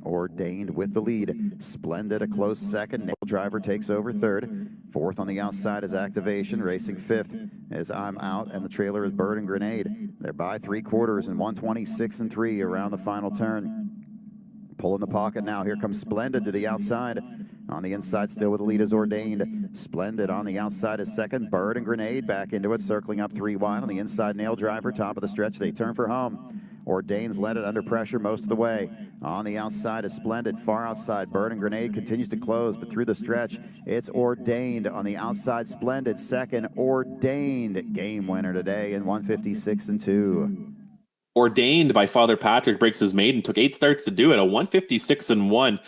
Ordained with the lead. Splendid a close second. Nail Driver takes over third. Fourth on the outside is Activation. Racing fifth is I'm Out, and the trailer is Bird and Grenade. They're by 3/4 in 126 and 3 around the final turn. Pull in the pocket now. Here comes Splendid to the outside. On the inside, still with the lead is Ordained. Splendid on the outside is second. Bird and Grenade back into it, circling up 3 wide. On the inside, Nail Driver, top of the stretch. They turn for home. Ordained's led it under pressure most of the way. On the outside is Splendid. Far outside, Bird and Grenade continues to close, but through the stretch, it's Ordained. On the outside, Splendid. Second, Ordained. Game winner today in 156 and 2. Ordained by Father Patrick breaks his maiden, took 8 starts to do it, a 156 and 1.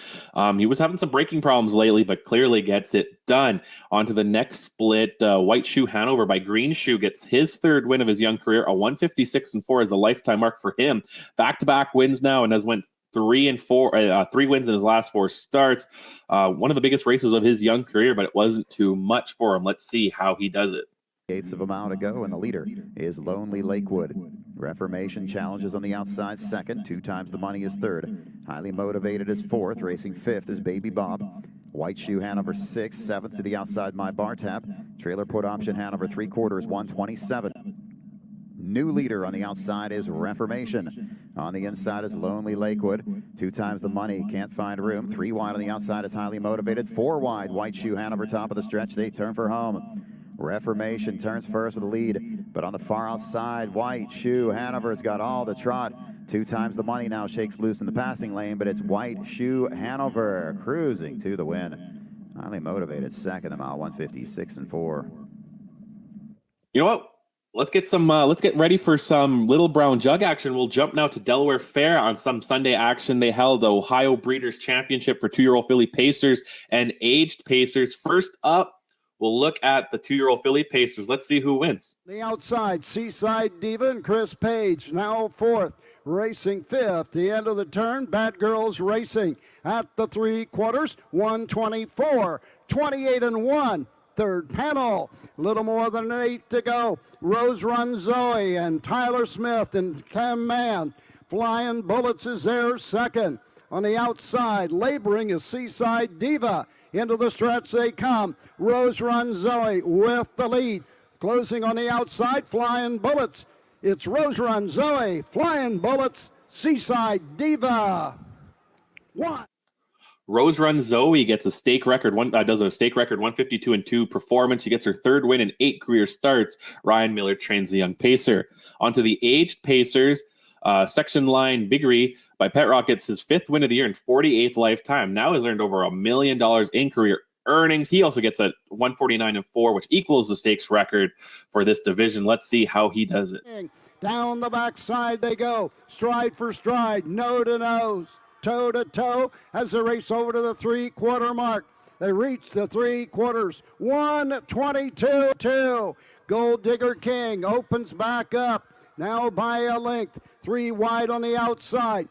He was having some braking problems lately, but clearly gets it done. On to the next split. White Shoe Hanover by Green Shoe gets his 3rd win of his young career. A 156 and 4 is a lifetime mark for him. Back-to-back wins now, and has went 3 and 4, 3 wins in his last 4 starts. One of the biggest races of his young career, but it wasn't too much for him. Let's see how he does it. 1/8 of a mile to go, and the leader is Lonely Lakewood. Reformation challenges on the outside second. 2 times the money is third. Highly Motivated is fourth. Racing fifth is Baby Bob. White Shoe Hanover 6th. 7th to the outside, My Bar Tap. Trailer Put Option Hanover 3/4 127. New leader on the outside is Reformation. On the inside is Lonely Lakewood. 2 times the money, can't find room. 3 wide on the outside is Highly Motivated. 4 wide, White Shoe Hanover, top of the stretch. They turn for home. Reformation turns first with a lead, but on the far outside, White Shoe Hanover's got all the trot. 2 times the money now shakes loose in the passing lane, but it's White Shoe Hanover cruising to the win. Highly Motivated second, a mile 156 and 4. You know what? Let's get ready for some Little Brown Jug action. We'll jump now to Delaware Fair on some Sunday action. They held the Ohio Breeders' Championship for 2-year-old filly pacers and aged pacers. First up we'll look at the 2-year-old filly Pacers. Let's see who wins. The outside, Seaside Diva and Chris Page now fourth. Racing fifth. The end of the turn, Bad Girls Racing at the 3/4, 124, 28-1. Third panel, little more than an 8 to go. Rose Run Zoe and Tyler Smith and Cam Mann. Flying Bullets is there second. On the outside, laboring is Seaside Diva. Into the stretch they come. Rose Run Zoe with the lead. Closing on the outside, Flying Bullets. It's Rose Run Zoe, Flying Bullets, Seaside Diva. One. Rose Run Zoe gets a stake record, 152-2 performance. She gets her third win in 8 career starts. Ryan Miller trains the young pacer. Onto the aged pacers. Section Line Biggery by Pet Rock gets his 5th win of the year and 48th lifetime. Now has earned over $1 million in career earnings. He also gets a 149-4, which equals the stakes record for this division. Let's see how he does it. Down the backside they go, stride for stride, nose to nose, toe to toe, as they race over to the 3/4 mark. They reach the 3/4, 122-2. Gold Digger King opens back up, now by a length, 3 wide on the outside.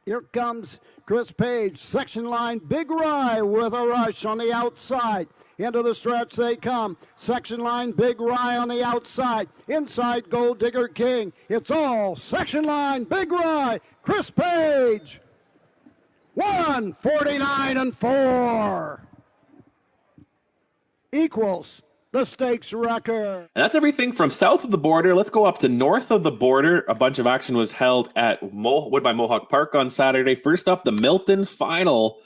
Here comes Chris Page, Section Line Big Rye with a rush on the outside. Into the stretch they come. Section Line Big Rye on the outside. Inside Gold Digger King. It's all Section Line Big Rye. Chris Page. 149-4. Equals the stakes record. And that's everything from south of the border. Let's go up to north of the border. A bunch of action was held at Woodbine Mohawk Park on Saturday. First up, the Milton Final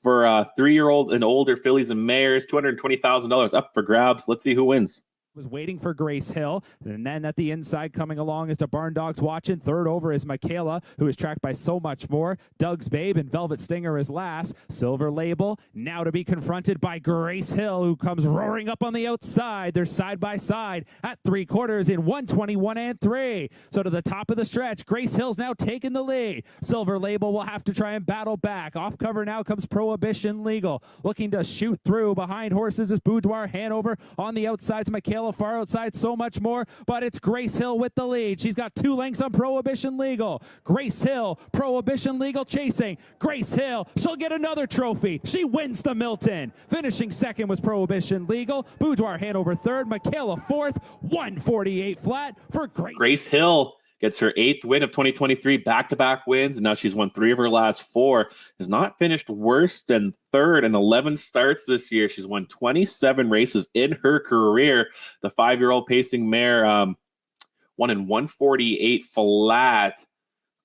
for 3-year-old and older fillies and mares. $220,000 up for grabs. Let's see who wins. Was waiting for Grace Hill, and then at the inside coming along is the Barn Dogs watching. Third over is Michaela, who is tracked by So Much More. Doug's Babe and Velvet Stinger is last. Silver Label now to be confronted by Grace Hill, who comes roaring up on the outside. They're side by side at 3/4 in 121-3. So to the top of the stretch, Grace Hill's now taking the lead. Silver Label will have to try and battle back. Off cover now comes Prohibition Legal, looking to shoot through. Behind horses is Boudoir Hanover. On the outsides, Michaela far outside, So Much More, but it's Grace Hill with the lead. She's got 2 lengths on Prohibition Legal. Grace Hill, Prohibition Legal chasing. Grace Hill, she'll get another trophy. She wins the Milton. Finishing second was Prohibition Legal. Boudoir Hanover third, Michaela fourth, 148 flat for Grace Hill. Gets her 8th win of 2023, back-to-back wins, and now she's won 3 of her last 4. Has not finished worse than third in 11 starts this year. She's won 27 races in her career. The 5-year-old pacing mare won in 148 flat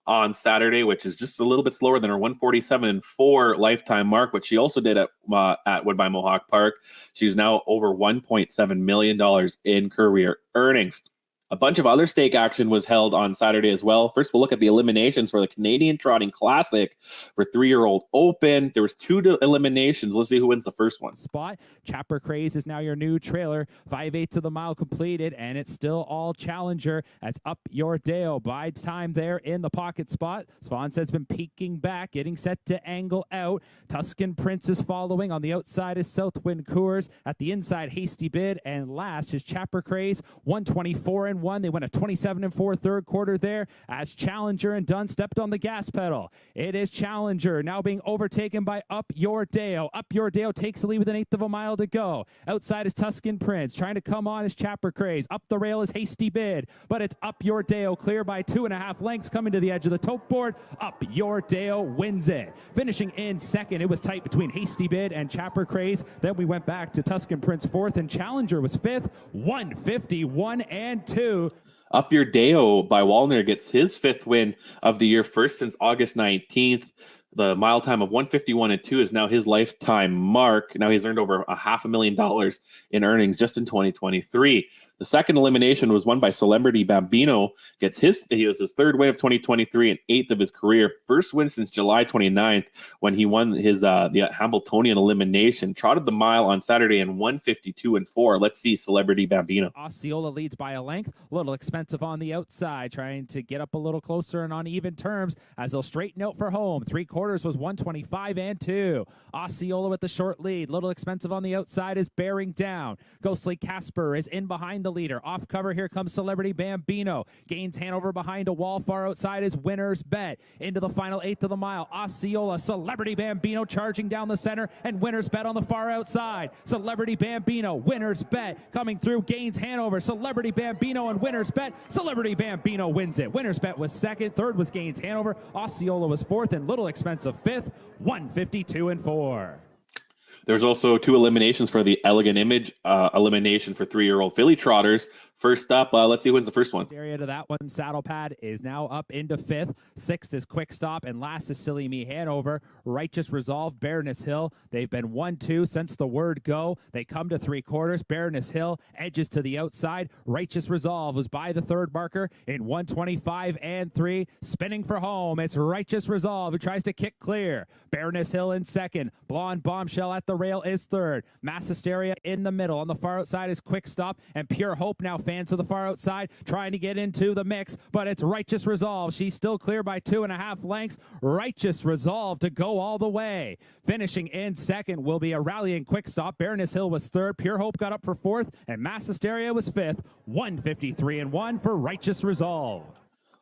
on Saturday, which is just a little bit slower than her 147-4 lifetime mark, but she also did at Woodbine Mohawk Park. She's now over $1.7 million in career earnings. A bunch of other stake action was held on Saturday as well. First, we'll look at the eliminations for the Canadian Trotting Classic for 3-year-old Open. There was 2 eliminations. Let's see who wins the first one. Spot. Chapper Craze is now your new trailer. 5/8 of the mile completed, and it's still all challenger as Up Your Dale bides time there in the pocket spot. Svanset's been peeking back, getting set to angle out. Tuscan Prince is following. On the outside is Southwind Coors. At the inside, Hasty Bid, and last is Chapper Craze, 124-1. They went a 27-4 third quarter there as Challenger and Dunn stepped on the gas pedal. It is Challenger now being overtaken by Up Your Dale. Up Your Dale takes the lead with 1/8 of a mile to go. Outside is Tuscan Prince. Trying to come on is Chapper Craze. Up the rail is Hasty Bid, but it's Up Your Dale clear by 2.5 lengths coming to the edge of the tote board. Up Your Dale wins it. Finishing in second, it was tight between Hasty Bid and Chapper Craze. Then we went back to Tuscan Prince fourth, and Challenger was fifth, 151-2. Up Your Dale by Wallner gets his 5th win of the year, first since August 19th. The mile time of 151-2 is now his lifetime mark. Now he's earned over $500,000 in earnings just in 2023. The second elimination was won by Celebrity Bambino. He was his third win of 2023 and 8th of his career. First win since July 29th when he won his the Hamiltonian elimination. Trotted the mile on Saturday in 1:52.4. Let's see Celebrity Bambino. Osceola leads by a length. A little expensive on the outside, trying to get up a little closer and on even terms as they'll straighten out for home. 3/4 was 1:25.2. Osceola with the short lead. Little expensive on the outside is bearing down. Ghostly Casper is in behind the leader. Off cover, here comes Celebrity Bambino. Gains Hanover behind a wall. Far outside is Winner's Bet. Into the final 1/8 of the mile. Osceola, Celebrity Bambino charging down the center, and Winner's Bet on the far outside. Celebrity Bambino, Winner's Bet coming through. Gains Hanover. Celebrity Bambino and Winner's Bet. Celebrity Bambino wins it. Winner's Bet was second. Third was Gains Hanover. Osceola was fourth, and Little Expensive fifth. 1:52.4. There's also 2 eliminations for the Elegant Image elimination for 3-year-old filly trotters. First up, let's see who wins the first one. Area to that one. Saddle Pad is now up into 5th. 6th is Quick Stop, and last is Silly Me Hanover. Righteous Resolve, Baroness Hill. They've been 1-2 since the word go. They come to 3/4. Baroness Hill edges to the outside. Righteous Resolve was by the third marker in 1:25.3. Spinning for home. It's Righteous Resolve who tries to kick clear. Baroness Hill in second. Blonde Bombshell at the rail is third. Mass Hysteria in the middle. On the far outside is Quick Stop, and Pure Hope now fans to the far outside trying to get into the mix, but it's Righteous Resolve. She's still clear by 2.5 lengths. Righteous Resolve to go all the way. Finishing in second will be a rallying Quick Stop. Baroness Hill was third. Pure Hope got up for fourth, and Mass Hysteria was fifth. 1:53.1 for Righteous Resolve.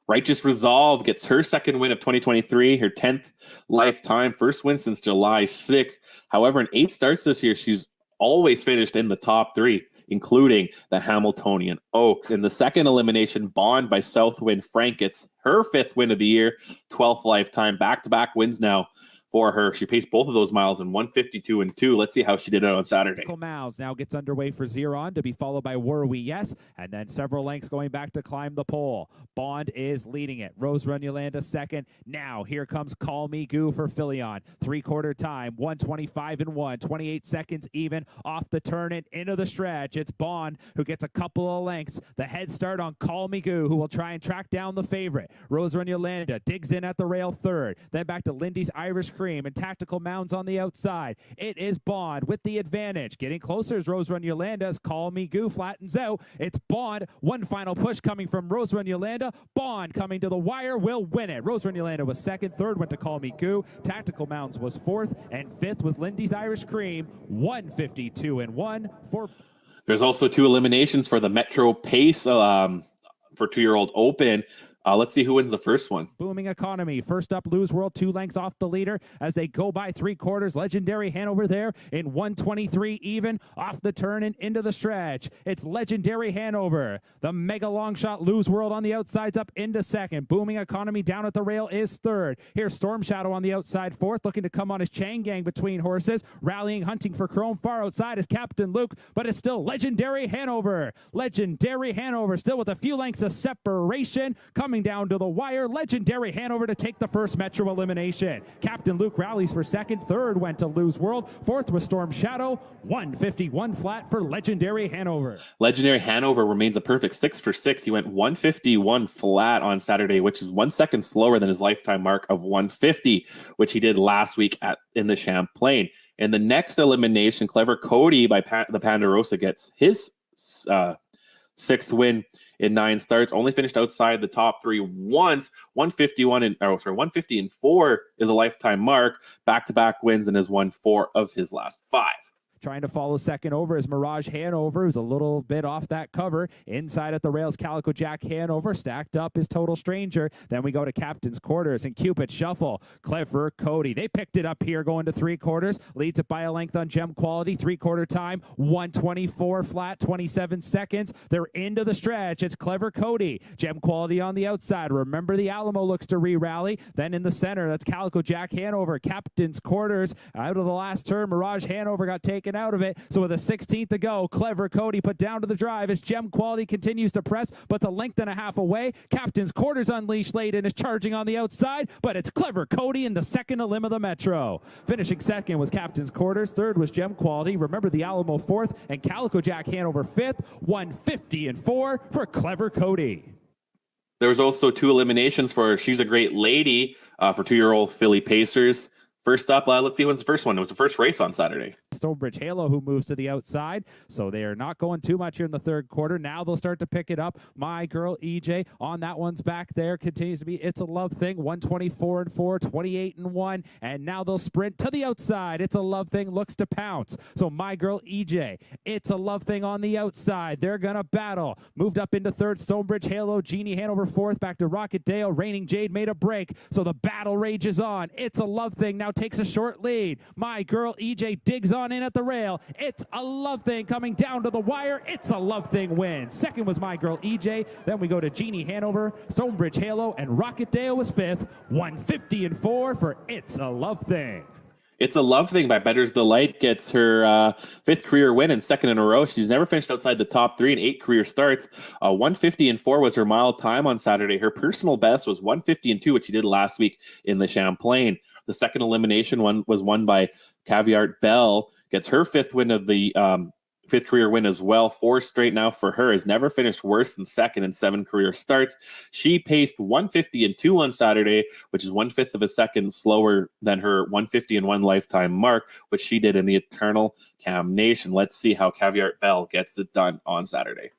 Righteous Resolve gets her second win of 2023, her 10th lifetime, first win since July 6th. However, in 8 starts this year, she's always finished in the top 3, including the Hamiltonian Oaks. In the second elimination, Bond by Southwind Frank gets her 5th win of the year, 12th lifetime, back-to-back wins now for her. She paced both of those miles in 1:52.2. Let's see how she did it on Saturday. Mounds now gets underway for Xeron, to be followed by Were We Yes, and then several lengths going back to climb the pole. Bond is leading it. Rose Run Yolanda second. Now here comes Call Me Goo for Philion. 3/4 time, 1:25.1, 28 seconds even off the turn and into the stretch. It's Bond who gets a couple of lengths. The head start on Call Me Goo, who will try and track down the favorite. Rose Run Yolanda digs in at the rail third. Then back to Lindy's Irish Cream and Tactical Mounds on the outside. It is Bond with the advantage. Getting closer as Rose Run Yolanda as Call Me Goo flattens out. It's Bond. One final push coming from Rose Run Yolanda. Bond coming to the wire will win it. Rose Run Yolanda was second. Third went to Call Me Goo. Tactical Mounds was fourth. And fifth was Lindy's Irish Cream. 1:52.1 for... There's also 2 eliminations for the Metro Pace for 2-year-old Open. Let's see who wins the first one. Booming Economy. First up, Lose World, 2 lengths off the leader as they go by 3/4. Legendary Hanover there in 1:23 even off the turn and into the stretch. It's Legendary Hanover. The mega long shot Lose World on the outside's up into second. Booming Economy down at the rail is third. Here's Storm Shadow on the outside fourth, looking to come on his chain gang between horses. Rallying, hunting for Chrome. Far outside is Captain Luke, but it's still Legendary Hanover. Legendary Hanover still with a few lengths of separation. Coming down to the wire, Legendary Hanover to take the first Metro elimination. Captain Luke rallies for second. Third went to Lose World. Fourth was Storm Shadow. 1:51 flat for Legendary Hanover. Legendary Hanover remains a perfect 6 for 6. He went 1:51 flat on Saturday, which is 1 second slower than his lifetime mark of 1:50, which he did last week in the Champlain. In the next elimination, Clever Cody by the Ponderosa gets his 6th win in 9 starts. Only finished outside the top 3 once. 150.4 is a lifetime mark. Back-to-back wins and has won 4 of his last 5. Trying to follow second over is Mirage Hanover, who's a little bit off that cover. Inside at the rails, Calico Jack Hanover. Stacked up is Total Stranger. Then we go to Captain's Quarters and Cupid Shuffle. Clever Cody. They picked it up here going to 3/4. Leads it by a length on Gem Quality. 3/4 time, 1:24 flat, 27 seconds. They're into the stretch. It's Clever Cody. Gem Quality on the outside. Remember the Alamo looks to re-rally. Then in the center, that's Calico Jack Hanover. Captain's Quarters. Out of the last turn, Mirage Hanover got taken out of it. So with a 16th to go, Clever Cody put down to the drive as Gem Quality continues to press, but a length and a half away. Captain's Quarters unleashed late and is charging on the outside, but it's Clever Cody in the second limb of the Metro. Finishing second was Captain's Quarters. Third was Gem Quality. Remember the Alamo fourth, and Calico Jack Hanover fifth. 150-4 for Clever Cody. There was also 2 eliminations for She's a Great Lady for 2-year-old filly pacers. First up, let's see when's the first one. It was the first race on Saturday. Stonebridge Halo, who moves to the outside, so they are not going too much here in the third quarter. Now they'll start to pick it up. My Girl EJ on that one's back there, continues to be It's a Love Thing, 124-4, 28-1, and now they'll sprint to the outside. It's a Love Thing looks to pounce. So My Girl EJ, It's a Love Thing on the outside. They're gonna battle. Moved up into third, Stonebridge Halo, Jeannie Hanover fourth, back to Rocket Dale. Raining Jade made a break, so the battle rages on. It's a Love Thing now takes a short lead. My Girl EJ digs on in at the rail. It's a Love Thing coming down to the wire. It's a Love Thing wins. Second was My Girl EJ. Then we go to Jeannie Hanover, Stonebridge Halo, and Rocket Dale was fifth. 150-4 for It's a Love Thing. It's a Love Thing by Better's Delight gets her 5th career win and 2nd in a row. She's never finished outside the top 3 in 8 career starts. 150-4 was her mile time on Saturday. Her personal best was 150-2, which she did last week in the Champlain. The second elimination was won by Caviar Bell. Gets her 5th win of the 5th career win as well. 4 straight now for her. Has never finished worse than 2nd in 7 career starts. She paced 150-2 on Saturday, which is 1/5 of a second slower than her 150-1 lifetime mark, which she did in the Eternal Cam Nation. Let's see how Caviar Bell gets it done on Saturday.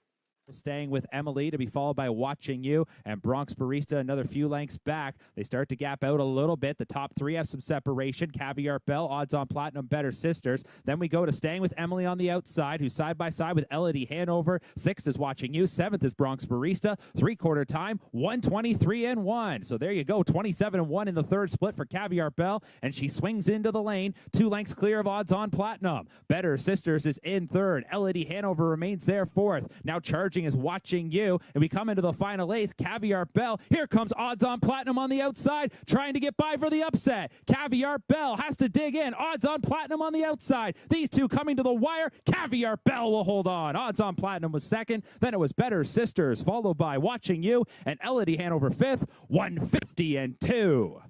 Staying with Emily to be followed by Watching You, and Bronx Barista another few lengths back. They start to gap out a little bit. The top 3 have some separation. Caviar Bell, Odds on Platinum, Better Sisters. Then we go to Staying with Emily on the outside, who's side by side with Elodie Hanover. 6th is Watching You. 7th is Bronx Barista. 3/4 time, 123-1. So there you go, 27-1 in the third split for Caviar Bell, and she swings into the lane. 2 lengths clear of Odds on Platinum. Better Sisters is in third. Elodie Hanover remains there fourth. Now charging is Watching You, and we come into the final 8th. Caviar Bell, here comes Odds on Platinum on the outside, trying to get by for the upset. Caviar Bell has to dig in. Odds on Platinum on the outside. These two coming to the wire. Caviar Bell will hold on. Odds on Platinum was second. Then it was Better Sisters, followed by Watching You, and Elodie Hanover 5th, 150-2.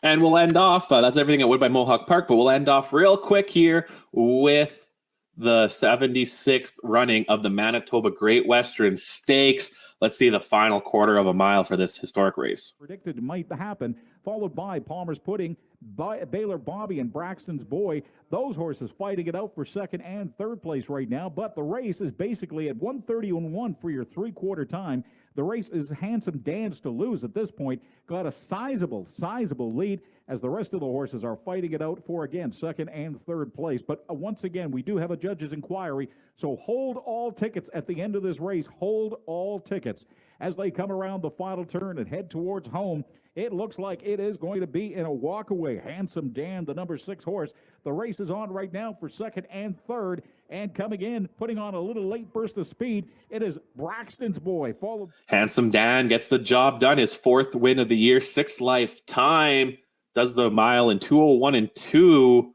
And we'll end off, that's everything at Wood by Mohawk Park, but we'll end off real quick here with the 76th running of the Manitoba Great Western Stakes. Let's see the final 1/4 of a mile for this historic race. Predicted might happen, followed by Palmer's Pudding, Baylor Bobby, and Braxton's Boy. Those horses fighting it out for 2nd and 3rd place right now, but the race is basically at 130-1 for your 3/4 time. The race is Handsome Dan's to lose at this point. Got a sizable lead as the rest of the horses are fighting it out for, again, 2nd and 3rd place. But once again, we do have a judge's inquiry, so hold all tickets at the end of this race. Hold all tickets. As they come around the final turn and head towards home, it looks like it is going to be in a walkaway. Handsome Dan, the number 6 horse. The race is on right now for 2nd and 3rd. And coming in, putting on a little late burst of speed, it is Braxton's Boy. Handsome Dan gets the job done. His 4th win of the year, 6th lifetime. Does the mile in 2:01-2.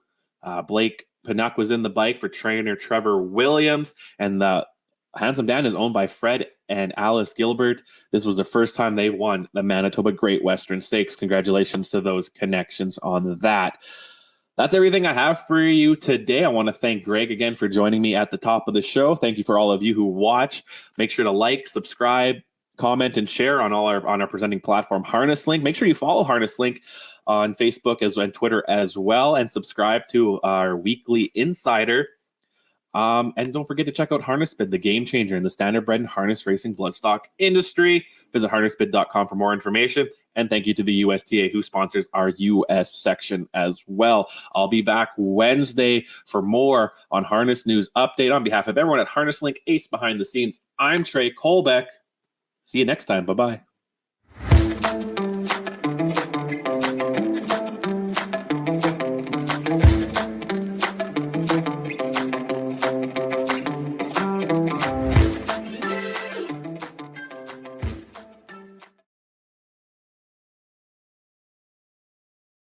Blake Panuck was in the bike for trainer Trevor Williams. And the Handsome Dan is owned by Fred and Alice Gilbert. This was the first time they won the Manitoba Great Western Stakes. Congratulations to those connections on that. That's everything I have for you today. I want to thank Greg again for joining me at the top of the show. Thank you for all of you who watch. Make sure to like, subscribe, comment, and share on our presenting platform, Harness Link. Make sure you follow Harness Link on Facebook and Twitter as well, and subscribe to our weekly insider. And don't forget to check out HarnessBid, the game changer in the standardbred and harness racing bloodstock industry. Visit harnessbid.com for more information. And thank you to the USTA, who sponsors our US section as well. I'll be back Wednesday for more on Harness News Update. On behalf of everyone at Harness Link, Ace Behind the Scenes, I'm Trey Colbeck. See you next time. Bye-bye.